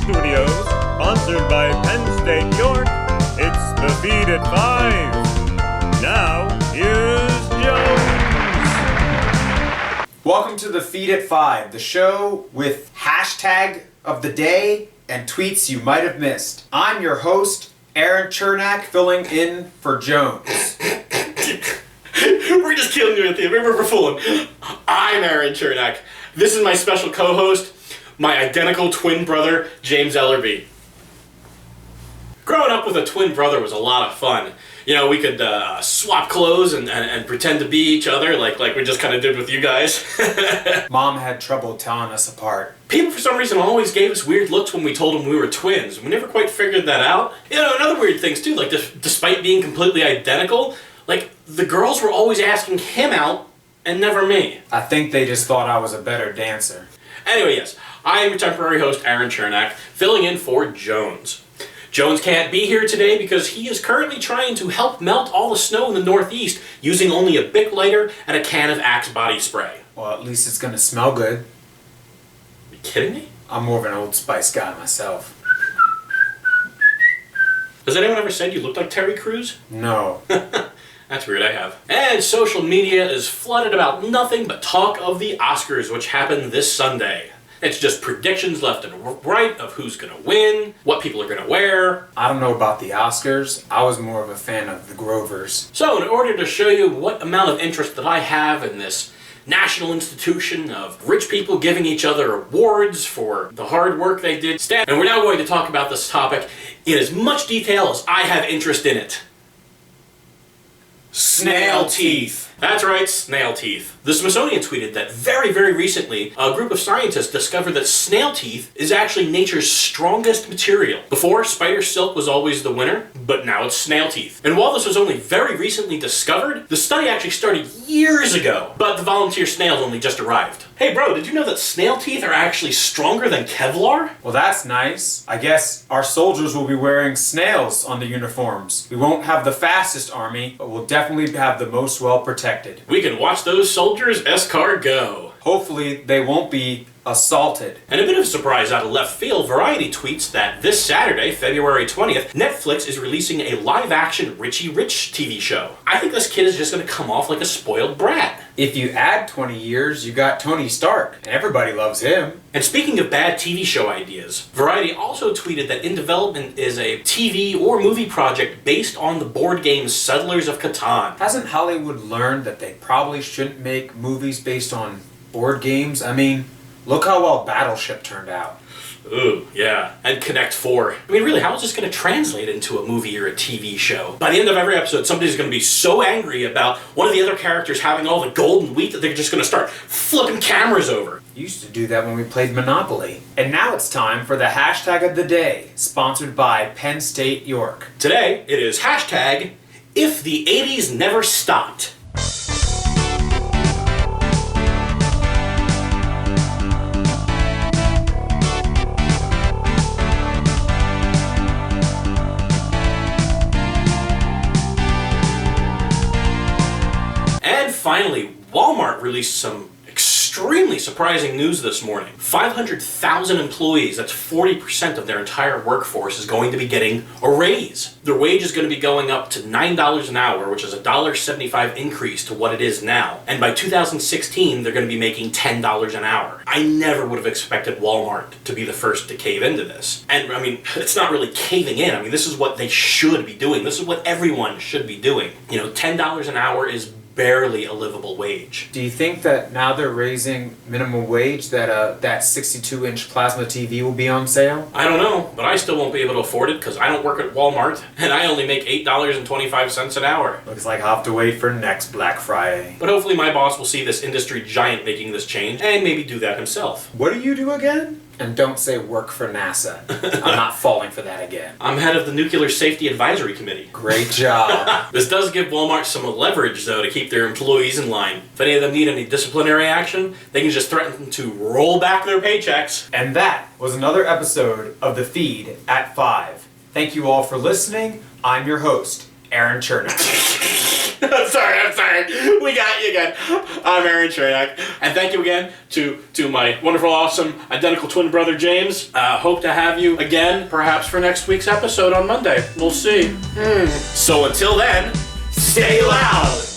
Studios, sponsored by Penn State York, it's The Feed at 5. Now, here's Jones. Welcome to The Feed at 5, the show with hashtag of the day and tweets you might have missed. I'm your host, Aaron Chernak, filling in for Jones. We're just killing you at the end. We're fooling. I'm Aaron Chernak. This is my special co-host, my identical twin brother, James Ellerby. Growing up with a twin brother was a lot of fun. You know, we could swap clothes and pretend to be each other like we just kind of did with you guys. Mom had trouble telling us apart. People, for some reason, always gave us weird looks when we told them we were twins. We never quite figured that out. You know, and other weird things, too, like despite being completely identical, like, the girls were always asking him out and never me. I think they just thought I was a better dancer. Anyway, yes, I am your temporary host, Aaron Chernak, filling in for Jones. Jones can't be here today because he is currently trying to help melt all the snow in the Northeast using only a Bic lighter and a can of Axe body spray. Well, at least it's gonna smell good. Are you kidding me? I'm more of an Old Spice guy myself. Has anyone ever said you look like Terry Crews? No. That's weird, I have. And social media is flooded about nothing but talk of the Oscars, which happened this Sunday. It's just predictions left and right of who's gonna win, what people are gonna wear. I don't know about the Oscars. I was more of a fan of the Grovers. So in order to show you what amount of interest that I have in this national institution of rich people giving each other awards for the hard work they did, and we're now going to talk about this topic in as much detail as I have interest in it. Snail Teeth. That's right, snail teeth. The Smithsonian tweeted that very, very recently, a group of scientists discovered that snail teeth is actually nature's strongest material. Before, spider silk was always the winner, but now it's snail teeth. And while this was only very recently discovered, the study actually started years ago, but the volunteer snails only just arrived. Hey bro, did you know that snail teeth are actually stronger than Kevlar? Well, that's nice. I guess our soldiers will be wearing snails on the uniforms. We won't have the fastest army, but we'll definitely have the most well-protected. We can watch those soldiers escort go. Hopefully, they won't be assaulted. And a bit of a surprise out of left field, Variety tweets that this Saturday, February 20th, Netflix is releasing a live-action Richie Rich TV show. I think this kid is just going to come off like a spoiled brat. If you add 20 years, you got Tony Stark, and everybody loves him. And speaking of bad TV show ideas, Variety also tweeted that in development is a TV or movie project based on the board game Settlers of Catan. Hasn't Hollywood learned that they probably shouldn't make movies based on board games? I mean, look how well Battleship turned out. Ooh, yeah. And Connect 4. I mean, really, how is this going to translate into a movie or a TV show? By the end of every episode, somebody's going to be so angry about one of the other characters having all the golden wheat that they're just going to start flipping cameras over. Used to do that when we played Monopoly. And now it's time for the hashtag of the day, sponsored by Penn State York. Today, it is hashtag if the 80s never stopped. Finally, Walmart released some extremely surprising news this morning. 500,000 employees, that's 40% of their entire workforce, is going to be getting a raise. Their wage is going to be going up to $9 an hour, which is a $1.75 increase to what it is now. And by 2016, they're going to be making $10 an hour. I never would have expected Walmart to be the first to cave into this. And I mean, it's not really caving in. I mean, this is what they should be doing. This is what everyone should be doing. You know, $10 an hour is barely a livable wage. Do you think that now they're raising minimum wage that that 62-inch plasma TV will be on sale? I don't know, but I still won't be able to afford it because I don't work at Walmart and I only make $8.25 an hour. Looks like I'll have to wait for next Black Friday. But hopefully my boss will see this industry giant making this change and maybe do that himself. What do you do again? And don't say work for NASA. I'm not falling for that again. I'm head of the Nuclear Safety Advisory Committee. Great job. This does give Walmart some leverage, though, to keep their employees in line. If any of them need any disciplinary action, they can just threaten to roll back their paychecks. And that was another episode of The Feed at 5. Thank you all for listening. I'm your host, Aaron Chernak. I'm sorry. We got you again. I'm Aaron Chernak. And thank you again to my wonderful, awesome, identical twin brother, James. Hope to have you again, perhaps for next week's episode on Monday. We'll see. So until then, stay loud.